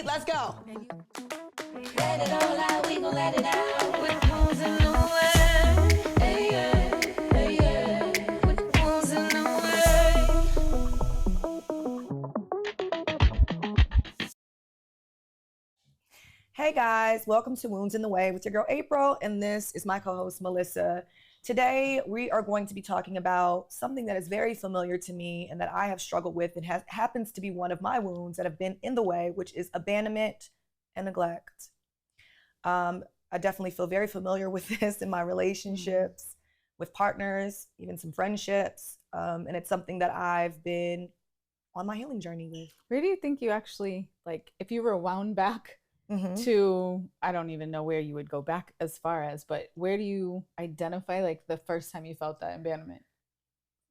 Let's go. Let it all out, we gon' let it out. With the wounds in the way. Hey, yeah, hey, yeah. With the wounds in the way. Hey guys, welcome to Wounds in the Way with your girl April, and this is my co-host Melissa. Today we are going to be talking about something that is very familiar to me and that I have struggled with and happens to be one of my wounds that have been in the way, which is abandonment and neglect. I definitely feel very familiar with this in my relationships, with partners, even some friendships, and it's something that I've been on my healing journey with. Where do you think you actually, like, if you were wound back to, I don't even know where you would go back as far as, but where do you identify like the first time you felt that abandonment?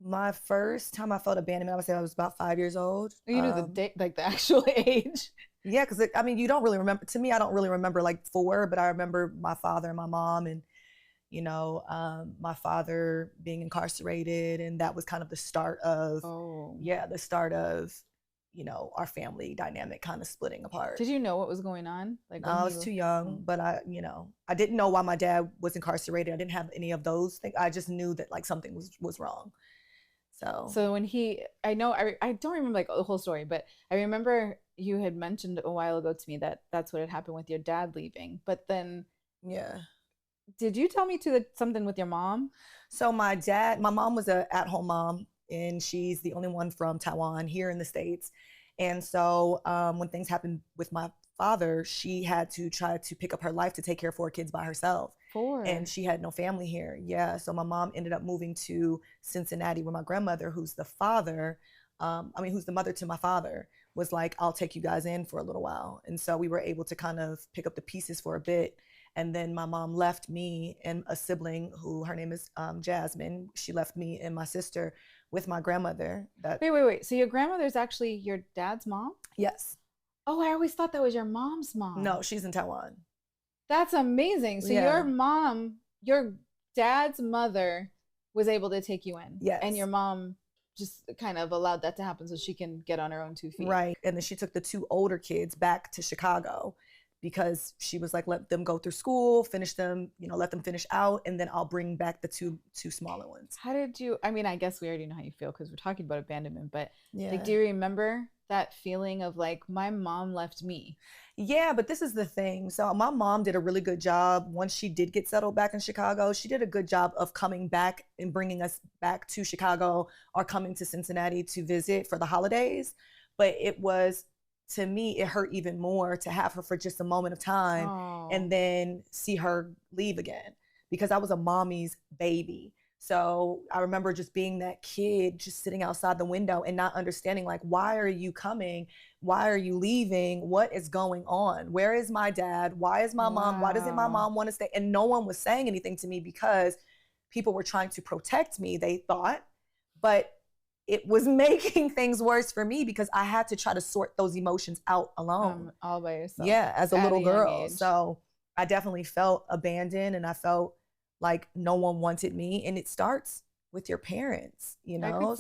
My first time I felt abandonment, I would say I was about 5 years old. You know the date, like the actual age. Yeah, because I mean, you don't really remember. To me, I don't really remember like 4, but I remember my father and my mom, and my father being incarcerated, and that was kind of the start of our family dynamic kind of splitting apart. Did you know what was going on? Like, no, I was too young, but I didn't know why my dad was incarcerated. I didn't have any of those things. I just knew that like something was wrong. So when I don't remember like the whole story, but I remember you had mentioned a while ago to me that that's what had happened with your dad leaving. But then, yeah. Did you tell me something with your mom? So my mom was a at-home mom, and she's the only one from Taiwan here in the States. And so when things happened with my father, she had to try to pick up her life to take care of 4 kids by herself. 4. And she had no family here. Yeah. So my mom ended up moving to Cincinnati, where my grandmother, who's the mother to my father, was like, I'll take you guys in for a little while. And so we were able to kind of pick up the pieces for a bit. And then my mom left me and a sibling who her name is Jasmine. She left me and my sister with my grandmother. Wait. So your grandmother's actually your dad's mom? Yes. Oh, I always thought that was your mom's mom. No, she's in Taiwan. That's amazing. So your dad's mother was able to take you in. Yes. And your mom just kind of allowed that to happen so she can get on her own 2 feet. Right. And then she took the 2 older kids back to Chicago because she was like, let them go through school, finish them, let them finish out, and then I'll bring back the two smaller ones. How did you, I mean, I guess we already know how you feel because we're talking about abandonment, but yeah. Like, do you remember that feeling of like, my mom left me? Yeah, but this is the thing. So my mom did a really good job. Once she did get settled back in Chicago, she did a good job of coming back and bringing us back to Chicago or coming to Cincinnati to visit for the holidays. But to me, it hurt even more to have her for just a moment of time and then see her leave again, because I was a mommy's baby. So I remember just being that kid, just sitting outside the window and not understanding, like, why are you coming? Why are you leaving? What is going on? Where is my dad? Why is my mom? Why doesn't my mom want to stay? And no one was saying anything to me because people were trying to protect me, they thought, but it was making things worse for me because I had to try to sort those emotions out alone. All by yourself. Yeah, as a little girl. So I definitely felt abandoned, and I felt like no one wanted me. And it starts with your parents,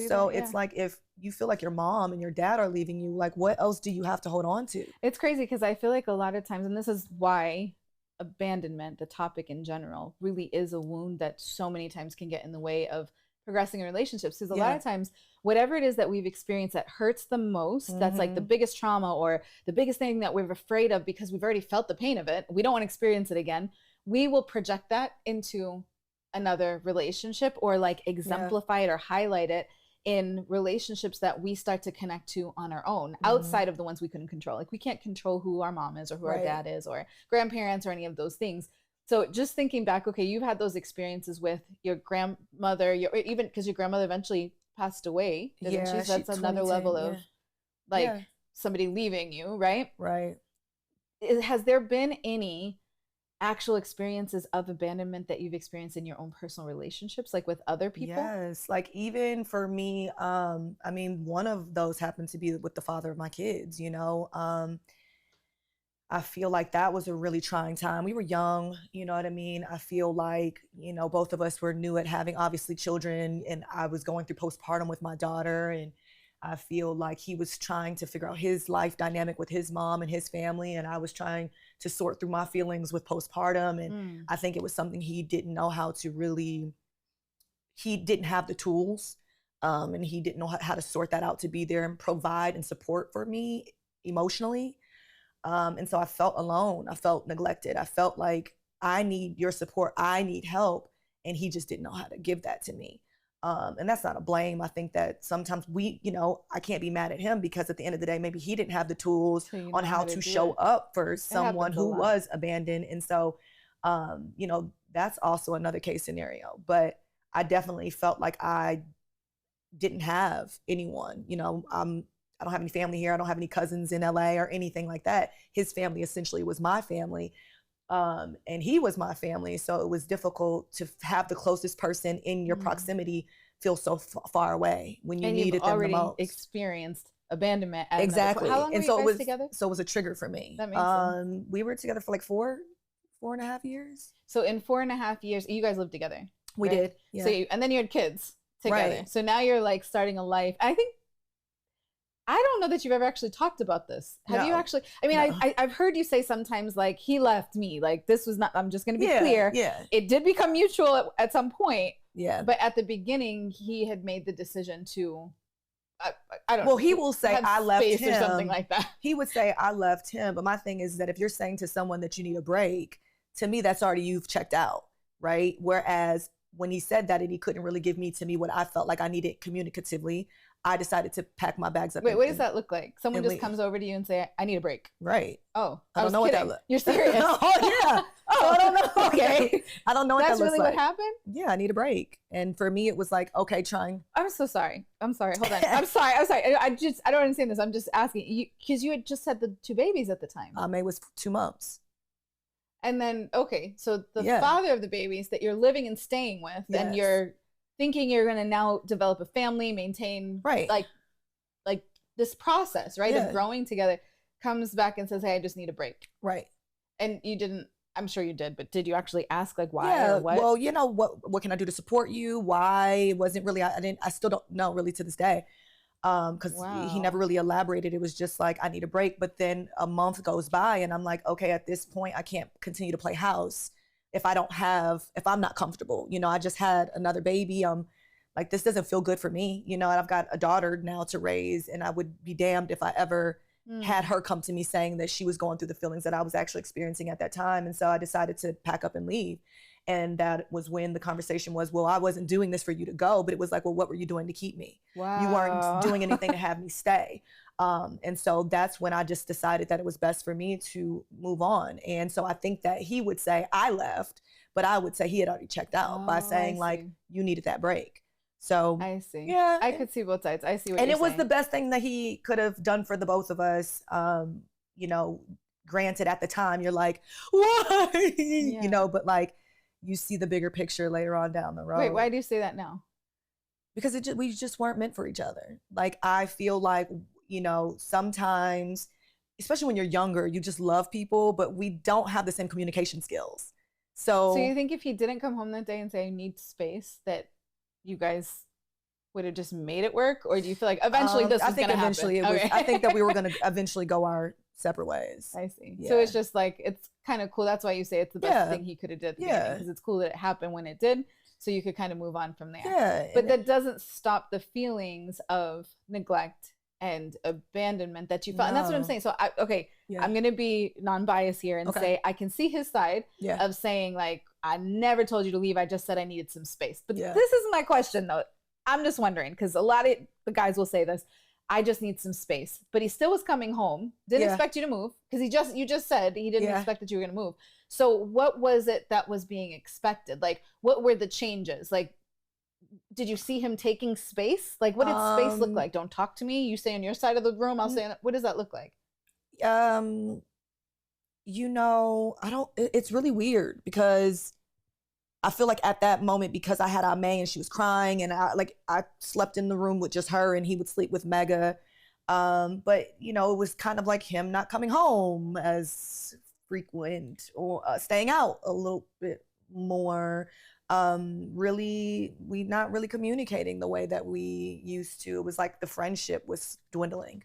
So it's like, if you feel like your mom and your dad are leaving you, like, what else do you have to hold on to? It's crazy because I feel like a lot of times, and this is why abandonment, the topic in general, really is a wound that so many times can get in the way of progressing in relationships. Because a lot of times, whatever it is that we've experienced that hurts the most, that's like the biggest trauma or the biggest thing that we're afraid of because we've already felt the pain of it, we don't want to experience it again, we will project that into another relationship or like exemplify it or highlight it in relationships that we start to connect to on our own, outside of the ones we couldn't control. Like, we can't control who our mom is or who our dad is or grandparents or any of those things. So just thinking back, okay, you've had those experiences with your grandmother, even because your grandmother eventually passed away, didn't she? So that's another level of somebody leaving you, right? Right. Has there been any actual experiences of abandonment that you've experienced in your own personal relationships, like with other people? Yes, like even for me, I mean, one of those happened to be with the father of my kids, I feel like that was a really trying time. We were young, you know what I mean? I feel like, both of us were new at having obviously children, and I was going through postpartum with my daughter, and I feel like he was trying to figure out his life dynamic with his mom and his family, and I was trying to sort through my feelings with postpartum. And I think it was something he didn't know how to really, he didn't have the tools, and he didn't know how to sort that out to be there and provide and support for me emotionally. And so I felt alone. I felt neglected. I felt like I need your support. I need help. And he just didn't know how to give that to me. And that's not a blame. I think that sometimes I can't be mad at him, because at the end of the day, maybe he didn't have the tools on how to show up for someone who was abandoned. And so, that's also another case scenario. But I definitely felt like I didn't have anyone. I don't have any family here. I don't have any cousins in LA or anything like that. His family essentially was my family. And he was my family. So it was difficult to have the closest person in your proximity feel so far away when you needed them the most. Already experienced abandonment. Exactly. How long were you guys together? So it was a trigger for me. That makes sense. We were together for like 4.5 years. So in 4.5 years, you guys lived together. We did. Yeah. So and then you had kids together. Right. So now you're like starting a life. I don't know that you've ever actually talked about this. Have you actually? I mean, no. I've heard you say sometimes like, he left me. Like, this was not, I'm just going to be clear. Yeah. It did become mutual at some point. Yeah. But at the beginning, he had made the decision to, I don't know. Well, he will say, I left him. Or something like that. He would say, I left him. But my thing is that if you're saying to someone that you need a break, to me, that's already, you've checked out, right? Whereas when he said that and he couldn't really give to me what I felt like I needed communicatively, I decided to pack my bags up. Wait, what does that look like? Someone just comes over to you and say, I need a break. Right. Oh, I don't know what that looks like. You're serious? Oh, yeah. Oh, I don't know. Okay. I don't know what that looks like. That's really what happened? Yeah, I need a break. And for me, it was like, okay, trying. I'm so sorry. Hold on. I'm sorry. I don't understand this. I'm just asking you, because you had just had the 2 babies at the time. May was 2 months. And then, okay, so the father of the babies that you're living and staying with, and you're thinking you're going to now develop a family, maintain, like this process, right, of growing together, comes back and says, hey, I just need a break. Right. And you didn't, I'm sure you did, but did you actually ask like why or what? Well, what can I do to support you? Why? It wasn't really, I still don't know really to this day. Because he never really elaborated. It was just like, I need a break. But then a month goes by and I'm like, okay, at this point, I can't continue to play house if I'm not comfortable. I just had another baby. Like, this doesn't feel good for me, and I've got a daughter now to raise, and I would be damned if I ever had her come to me saying that she was going through the feelings that I was actually experiencing at that time. And so I decided to pack up and leave. And that was when the conversation was, well, I wasn't doing this for you to go, but it was like, well, what were you doing to keep me? Wow. You weren't doing anything to have me stay. And so that's when I just decided that it was best for me to move on. And so I think that he would say I left, but I would say he had already checked out by saying like, you needed that break. So I see. Yeah. I could see both sides. I see what you're saying. And it was saying. the best thing that he could have done for the both of us. Granted at the time you're like, why? But like, you see the bigger picture later on down the road. Wait, why do you say that now? Because we just weren't meant for each other. Like, I feel like, sometimes, especially when you're younger, you just love people, but we don't have the same communication skills. So you think if he didn't come home that day and say, I need space, that you guys would have just made it work? Or do you feel like eventually this was going to happen? I think that we were going to eventually go our separate ways. I see. Yeah. So it's just like, it's kind of cool. That's why you say it's the best thing he could have did. Because it's cool that it happened when it did. So you could kind of move on from there. Yeah. But that doesn't stop the feelings of neglect and abandonment that you felt. And that's what I'm saying. So I'm going to be non-biased here and say, I can see his side of saying like, I never told you to leave. I just said I needed some space. But this isn't my question though. I'm just wondering, because a lot of the guys will say this, I just need some space. But he still was coming home. Didn't expect you to move, because you just said he didn't expect that you were going to move. So what was it that was being expected? Like, what were the changes? Like, did you see him taking space? Like, what did space look like? Don't talk to me. You stay on your side of the room. I'll stay on. What does that look like? It's really weird, because I feel like at that moment, because I had Ame and she was crying, and I slept in the room with just her and he would sleep with Mega. But it was kind of like him not coming home as frequent, or staying out a little bit more. really, we not really communicating the way that we used to. It was like the friendship was dwindling.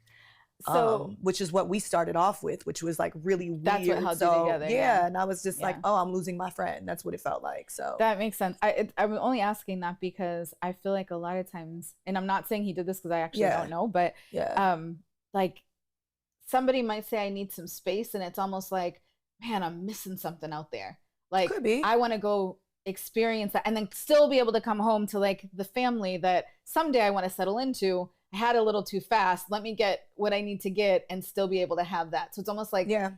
So Which is what we started off with, which was like really weird. that's what held you So together. yeah, and I was just Yeah. like, oh, I'm losing my friend. That's what it felt like. So that makes sense. I'm only asking that because I feel like a lot of times, and I'm not saying he did this because I actually Yeah. don't know, but yeah, like somebody might say I need some space, and it's almost like, man, I'm missing something out there. Like could be. I want to go experience that and then still be able to come home to like the family that someday I want to settle into. I had a little too fast. Let me get what I need to get and still be able to have that. So it's almost like Yeah,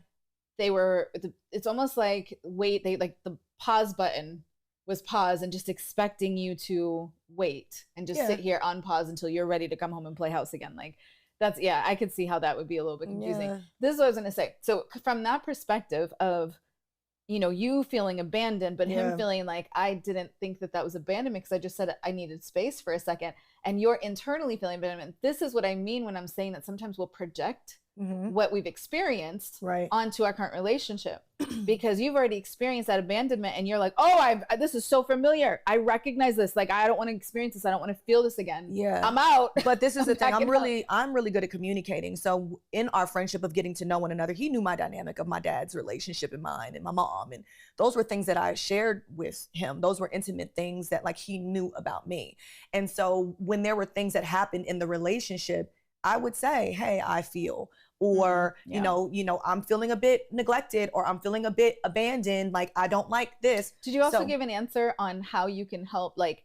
it's almost like they like the pause button was pause and just expecting you to wait and just Yeah. sit here on pause until you're ready to come home and play house again. Like that's, yeah, I could see how that would be a little bit confusing. Yeah. This is what I was going to say. So from that perspective of, you know, you feeling abandoned, but Yeah. him feeling like I didn't think that that was abandonment because I just said I needed space for a second, and you're internally feeling abandonment. This is what I mean when I'm saying that sometimes we'll project Mhm. what we've experienced Right. onto our current relationship because you've already experienced that abandonment and you're like, oh, this is so familiar. I recognize this. Like, I don't want to experience this. I don't want to feel this again. Yeah. I'm out. But this is the thing. Backing I'm really good at communicating. So in our friendship of getting to know one another, he knew my dynamic of my dad's relationship and mine and my mom. And those were things that I shared with him. Those were intimate things that like he knew about me. And so when there were things that happened in the relationship, I would say, hey, I feel, or, Yeah. you know, I'm feeling a bit neglected or I'm feeling a bit abandoned. Like, I don't like this. Did you also So- give an answer on how you can help? Like,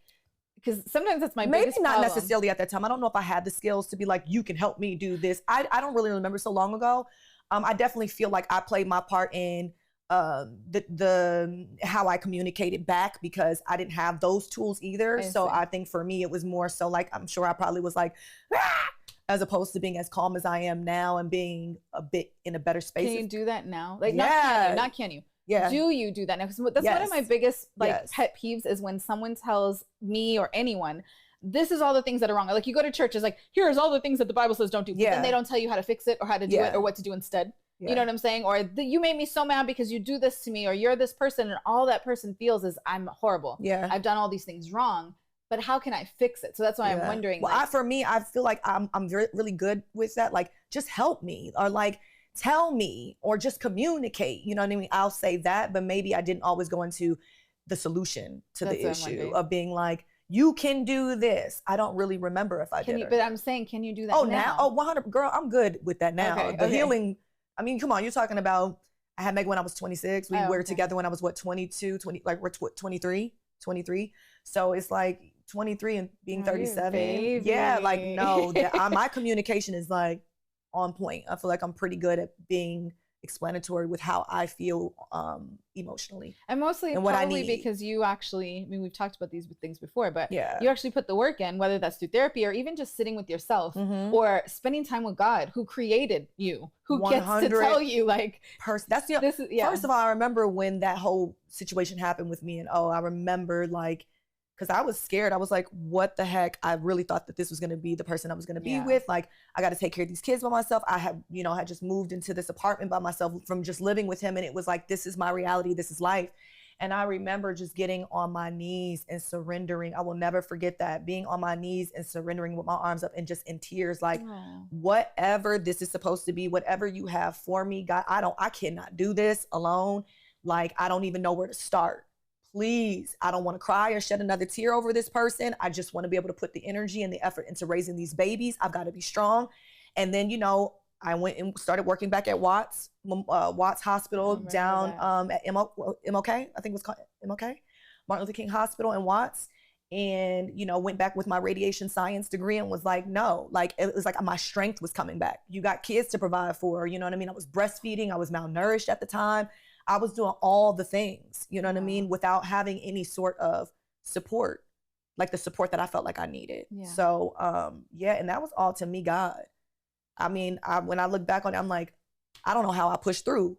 because sometimes that's my Maybe biggest not problem. necessarily at that time. I don't know if I had the skills to be like, you can help me do this. I don't really remember so long ago. I definitely feel like I played my part in the how I communicated back because I didn't have those tools either. I So see. I think for me, it was more so like, I'm sure I probably was like, "Ah!" as opposed to being as calm as I am now and being a bit in a better space. Can you do that now? Like, Yeah. not can you? Yeah. Do you do that now? Because that's one of my Yes. biggest like Yes. pet peeves is when someone tells me or anyone, this is all the things that are wrong. Like you go to church, it's like, here's all the things that the Bible says don't do. But Yeah. then they don't tell you how to fix it or how to do Yeah. it or what to do instead. Yeah. You know what I'm saying? Or you made me so mad because you do this to me or you're this person and all that person feels is I'm horrible. Yeah. I've done all these things wrong. But how can I fix it? So that's why I'm Yeah. wondering. Well, like, for me, I feel like I'm really good with that. Like, just help me or like tell me or just communicate. You know what I mean? I'll say that, but maybe I didn't always go into the solution to That's the what I'm issue wondering. of being like, you can do this. I don't really remember if I can did. you? or But not. I'm saying, can you do that Oh, now? now? Oh, 100. Girl, I'm good with that now. Okay, The okay. healing. I mean, come on. You're talking about, I had Meg when I was 26. We Oh, were okay. together when I was what, 22, 20, like we're 23. So it's like 23 and being Oh, you're a 37. Yeah, like baby. no, my communication is like on point. I feel like I'm pretty good at being explanatory with how I feel emotionally. And mostly and what I probably need. because you actually, I mean, we've talked about these things before, but Yeah. you actually put the work in, whether that's through therapy or even just sitting with yourself Mhm. or spending time with God, who created you, who gets to 100 tell you, like, That's the this is, yeah. First of all, I remember when that whole situation happened with me, and I remember like, because I was scared. I was like, what the heck? I really thought that this was going to be the person I was going to be Yeah. with. Like, I got to take care of these kids by myself. I had just moved into this apartment by myself from just living with him. And it was like, this is my reality. This is life. And I remember just getting on my knees and surrendering. I will never forget that, being on my knees and surrendering with my arms up and just in tears, like, Aw. whatever this is supposed to be, whatever you have for me, God, I cannot do this alone. Like, I don't even know where to start. Please, I don't want to cry or shed another tear over this person. I just want to be able to put the energy and the effort into raising these babies. I've got to be strong. And then, I went and started working back at Watts Hospital remember down at MLK, I think it was called MLK, Martin Luther King Hospital in Watts. And, went back with my radiation science degree and was like, no, like, it was like my strength was coming back. You got kids to provide for, you know what I mean? I was breastfeeding. I was malnourished at the time. I was doing all the things, you know what I mean? Without having any sort of support, like the support that I felt like I needed. Yeah. So, and that was all to me, God. I mean, when I look back on it, I'm like, I don't know how I pushed through.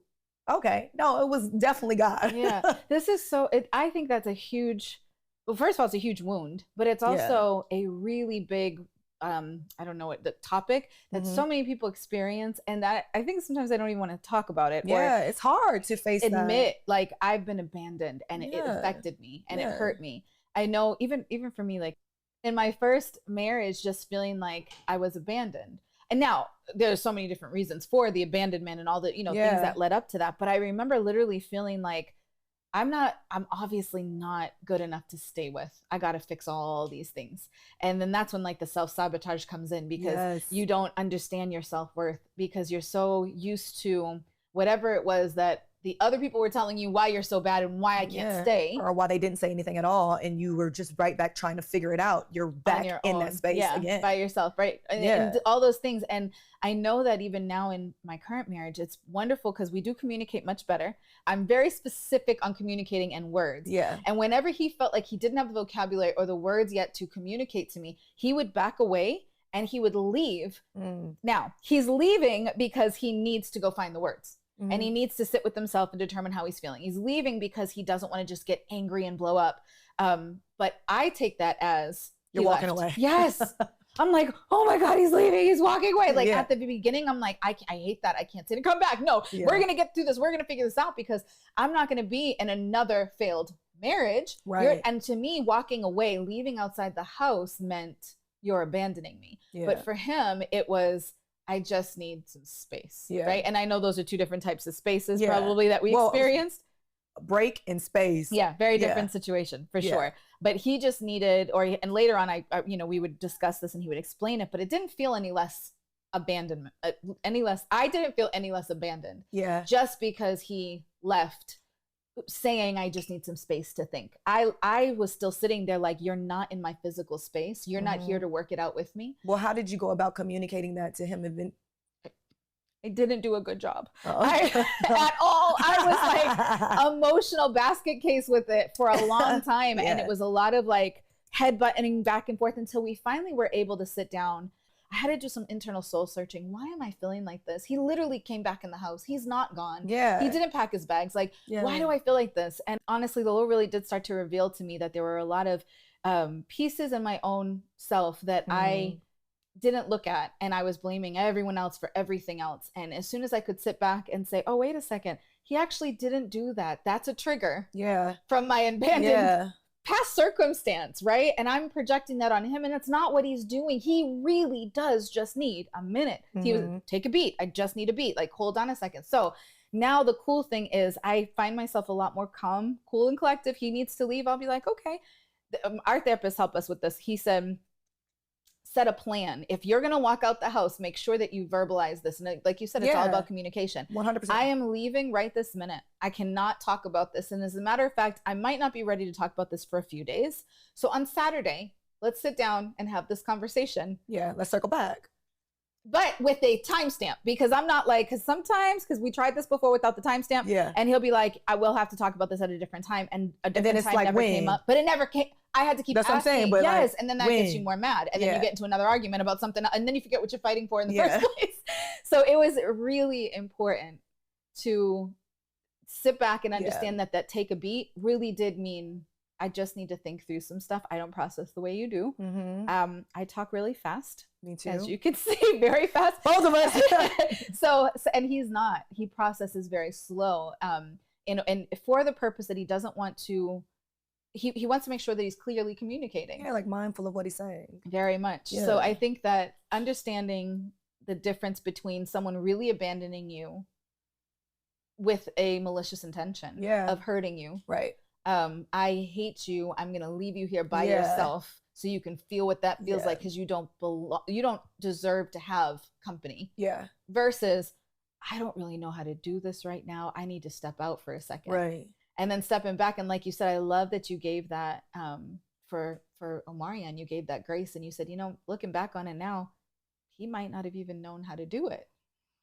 Okay. No, it was definitely God. Yeah. This is I think that's a huge, well, first of all, it's a huge wound, but it's Yeah. also a really big I don't know what the topic that Mhm. so many people experience, and that I think sometimes I don't even want to talk about it Yeah, or it's hard to face admit like I've been abandoned and it Yeah. affected me and it Yeah. hurt me. I know even for me, like in my first marriage, just feeling like I was abandoned. And now there's so many different reasons for the abandonment and all the, things Yeah. that led up to that. But I remember literally feeling like I'm obviously not good enough to stay with. I got to fix all these things. And then that's when like the self-sabotage comes in because Yes. you don't understand your self-worth because you're so used to whatever it was that the other people were telling you why you're so bad and why I can't Yeah. stay. Or why they didn't say anything at all, and you were just right back trying to figure it out. You're back On your in own. that space Yeah, again. by yourself, right? And all those things. And I know that even now in my current marriage, it's wonderful because we do communicate much better. I'm very specific on communicating and words. Yeah. And whenever he felt like he didn't have the vocabulary or the words yet to communicate to me, he would back away and he would leave. Now, he's leaving because he needs to go find the words. And he needs to sit with himself and determine how he's feeling. He's leaving because he doesn't want to just get angry and blow up. But I take that as You're walking away. Yes. I'm like, oh my God, he's leaving. He's walking away. Like Yeah. at the beginning, I'm like, I hate that. I can't sit and come back. No, Yeah. we're going to get through this. We're going to figure this out because I'm not going to be in another failed marriage. Right. And to me, walking away, leaving outside the house meant you're abandoning me. Yeah. But for him, it was, I just need some space. Yeah. Right. And I know those are two different types of spaces Yeah. probably that we experienced. Break in space. Yeah, very different situation for sure. But he just needed, and later on, I we would discuss this and he would explain it, but it didn't feel any less abandonment, I didn't feel any less abandoned. Yeah. Just because he left saying, I just need some space to think. I was still sitting there like, you're not in my physical space. You're not here to work it out with me. Well, how did you go about communicating that to him? I didn't do a good job at all. I was like emotional basket case with it for a long time. And it was a lot of like headbutting back and forth until we finally were able to sit down. I had to do some internal soul searching. Why am I feeling like this? He literally came back in the house. He's not gone. Yeah. He didn't pack his bags. Like, why do I feel like this? And honestly, the Lord really did start to reveal to me that there were a lot of pieces in my own self that I didn't look at, and I was blaming everyone else for everything else. And as soon as I could sit back and say, oh, wait a second, he actually didn't do that. That's a trigger from my abandoned past circumstance, right? And I'm projecting that on him, and it's not what he's doing. He really does just need a minute. He was, take a beat. I just need a beat. Like, hold on a second. So now the cool thing is I find myself a lot more calm, cool, and collective. He needs to leave. I'll be like, okay. Our therapist helped us with this. He said, set a plan. If you're going to walk out the house, make sure that you verbalize this. And like you said, it's all about communication. 100%. I am leaving right this minute. I cannot talk about this. And as a matter of fact, I might not be ready to talk about this for a few days. So on Saturday, let's sit down and have this conversation. Yeah, let's circle back. But with a timestamp, because I'm not like, because sometimes, because we tried this before without the timestamp, and he'll be like, I will have to talk about this at a different time. And a different then it's time like, never came up. But it never came. I had to keep asking. That's what I'm saying, but yes, like, and then that gets you more mad. And then you get into another argument about something, and then you forget what you're fighting for in the first place. So it was really important to sit back and understand that take a beat really did mean I just need to think through some stuff. I don't process the way you do. I talk really fast. Me too. As you can see, very fast. Both of us. so, and he's not. He processes very slow. And for the purpose that he doesn't want to, he wants to make sure that he's clearly communicating. Yeah, like mindful of what he's saying. Very much. So I think that understanding the difference between someone really abandoning you with a malicious intention of hurting you. Right. I hate you. I'm going to leave you here by yourself so you can feel what that feels like, because you don't belong. You don't deserve to have company. Yeah. Versus, I don't really know how to do this right now. I need to step out for a second. Right. And then stepping back. And like you said, I love that you gave that for Omarion, you gave that grace, and you said, looking back on it now, he might not have even known how to do it.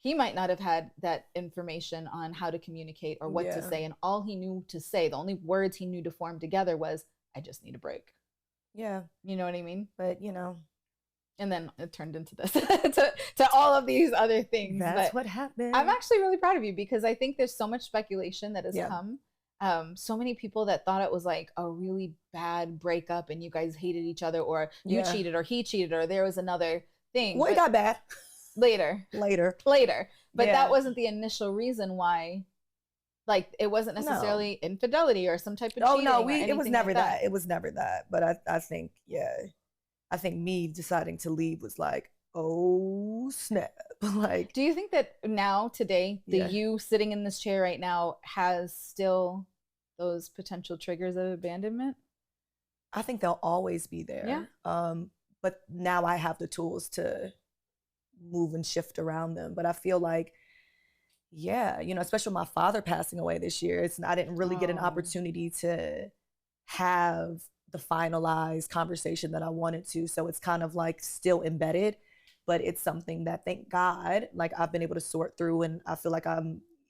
He might not have had that information on how to communicate or what to say. And all he knew to say, the only words he knew to form together was, I just need a break. Yeah. You know what I mean? But, and then it turned into this, to all of these other things. That's what happened. I'm actually really proud of you, because I think there's so much speculation that has come So many people that thought it was like a really bad breakup and you guys hated each other, or you Yeah. cheated or he cheated or there was another thing. Well, it But got bad later, later. later. But that Yeah. wasn't the initial reason why. Like it wasn't No. necessarily infidelity or some type of Oh cheating no, or it was anything never like that. It was never that. But I think, yeah, I think me deciding to leave was like, oh snap. Like, Do you think that now, today, the yeah, you sitting in this chair right now has still those potential triggers of abandonment? I think they'll always be Yeah. there. But now I have the tools to move and shift around them. But I feel like, yeah, especially with my father passing away this year, I didn't really get an Oh, opportunity to have the finalized conversation that I wanted to. So it's kind of like still embedded, but it's something that, thank God, like I've been able to sort through, and I feel like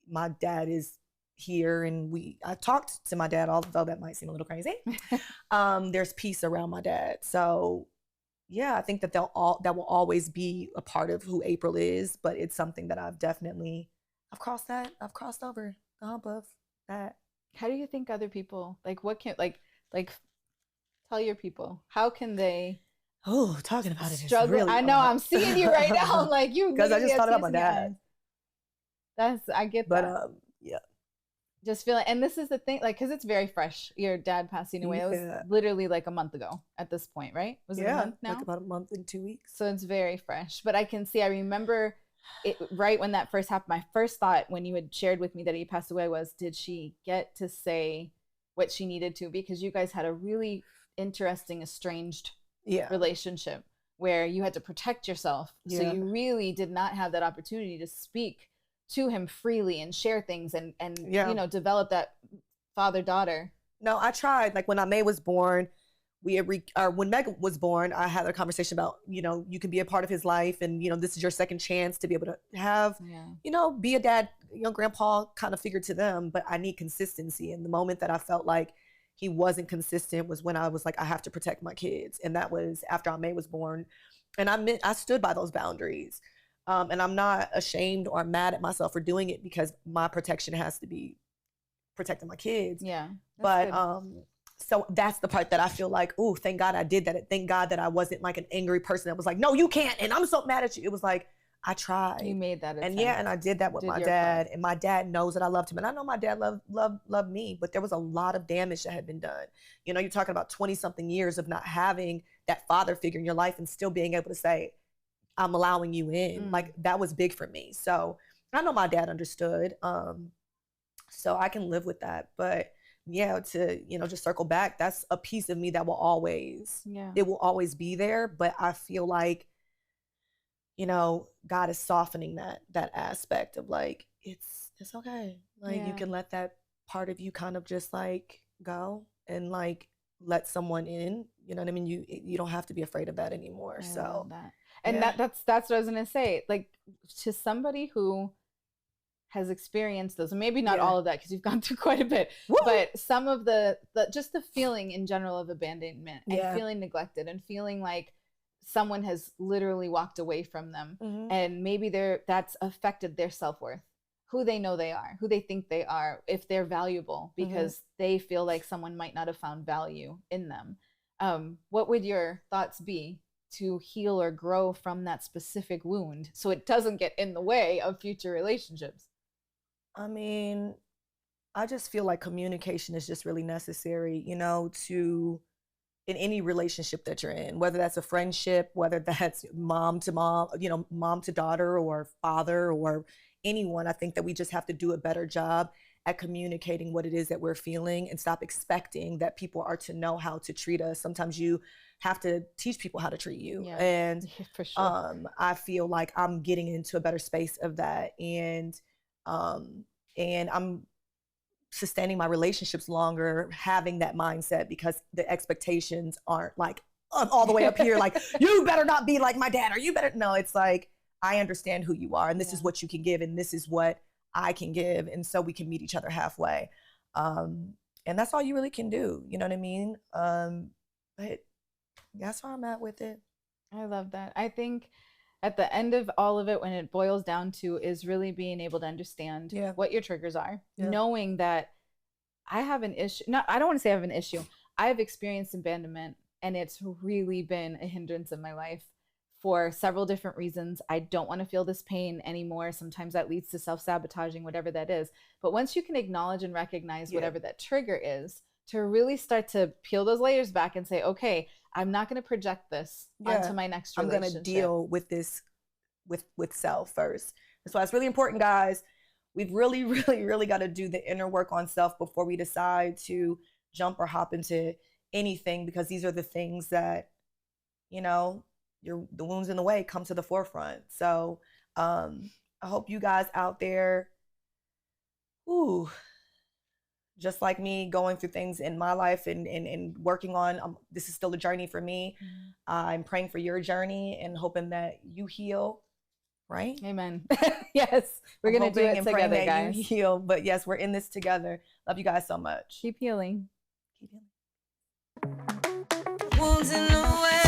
my dad is here, and I talked to my dad, although that might seem a little crazy. There's peace around my dad. So yeah, I think that that will always be a part of who Apryl is, but it's something that I've crossed over the hump of that. how do you think other people, like, what can, like, tell your people, how can they Oh, talking about it is struggle? really I know, I'm seeing you right now. I'm like, you because I literally just have thought about tears my in your dad. eyes. I get But that. yeah, Just feeling, and this is the thing, like, because it's very fresh. Your dad passing away. It was yeah, literally like a month ago at this point, right? Was it a yeah, month like now? about a month and 2 weeks. So it's very fresh. But I can see, I remember it right when that first happened. My first thought when you had shared with me that he passed away was, did she get to say what she needed to? Because you guys had a really interesting, estranged Yeah, relationship where you had to protect yourself. So yeah, you really did not have that opportunity to speak to him freely and share things and yeah. develop that father daughter. No, I tried. Like when May was born, when Meg was born, I had a conversation about, you can be a part of his life, and this is your second chance to be able to have, Yeah. be a dad, grandpa kind of figure to them. But I need consistency. And the moment that I felt like he wasn't consistent was when I was like, I have to protect my kids, and that was after May was born, and I stood by those boundaries. And I'm not ashamed or mad at myself for doing it, because my protection has to be protecting my kids. Yeah. But Good. so that's the part that I feel like, oh, thank God I did that. Thank God that I wasn't like an angry person that was like, no, you can't, and I'm so mad at you. It was like, I tried. You made that And attempt. and I did that with Did my your dad, part. and my dad knows that I loved him, and I know my dad loved me, but there was a lot of damage that had been done. You're talking about 20 something years of not having that father figure in your life, and still being able to say, I'm allowing you in. Like, that was big for me. So I know my dad understood. So I can live with that. But yeah, to, just circle back, that's a piece of me that will always, Yeah. it will always be there. But I feel like, God is softening that aspect of like, it's okay. Like, you Yeah. can let that part of you kind of just like go, and like let someone in. You know what I mean? You don't have to be afraid of that anymore. I So love that. And yeah. that's what I was gonna say. Like, to somebody who has experienced those, and maybe not Yeah. all of that because you've gone through quite a bit, Woo! but some of the just the feeling in general of abandonment and Yeah. feeling neglected and feeling like someone has literally walked away from them, Mhm. and maybe that's affected their self-worth, who they know they are, who they think they are, if they're valuable, because they feel like someone might not have found value in them. What would your thoughts be to heal or grow from that specific wound so it doesn't get in the way of future relationships? I mean, I just feel like communication is just really necessary, in any relationship that you're in, whether that's a friendship, whether that's mom to mom, mom to daughter, or father, or anyone. I think that we just have to do a better job at communicating what it is that we're feeling, and stop expecting that people are to know how to treat us. Sometimes you have to teach people how to treat you. Yeah. And Yeah, for sure. I feel like I'm getting into a better space of that. And I'm sustaining my relationships longer, having that mindset, because the expectations aren't like all the way up here, like, you better not be like my dad, or you better. No, it's like, I understand who you are, and this is Yeah. what you can give, and this is what I can give, and so we can meet each other halfway. And that's all you really can do. You know what I mean? But that's where I'm at with it. I love that. I think at the end of all of it, when it boils down to, is really being able to understand Yeah. what your triggers are, Yeah. knowing that I have an issue. No, I don't want to say I have an issue. I have experienced abandonment, and it's really been a hindrance in my life for several different reasons. I don't want to feel this pain anymore. Sometimes that leads to self-sabotaging, whatever that is. But once you can acknowledge and recognize whatever that trigger is, to really start to peel those layers back and say, okay, I'm not going to project this onto my next relationship. I'm going to deal with this with self first. That's why it's really important, guys. We've really, really, really got to do the inner work on self before we decide to jump or hop into anything, because these are the things that, you know, the wounds in the way come to the forefront. So I hope you guys out there, just like me, going through things in my life and working on, this is still a journey for me. I'm praying for your journey and hoping that you heal. Right? Amen. Yes, we're going to do it together, guys. You heal, but yes, we're in this together. Love you guys so much. Keep healing. Keep healing. Wounds in the way.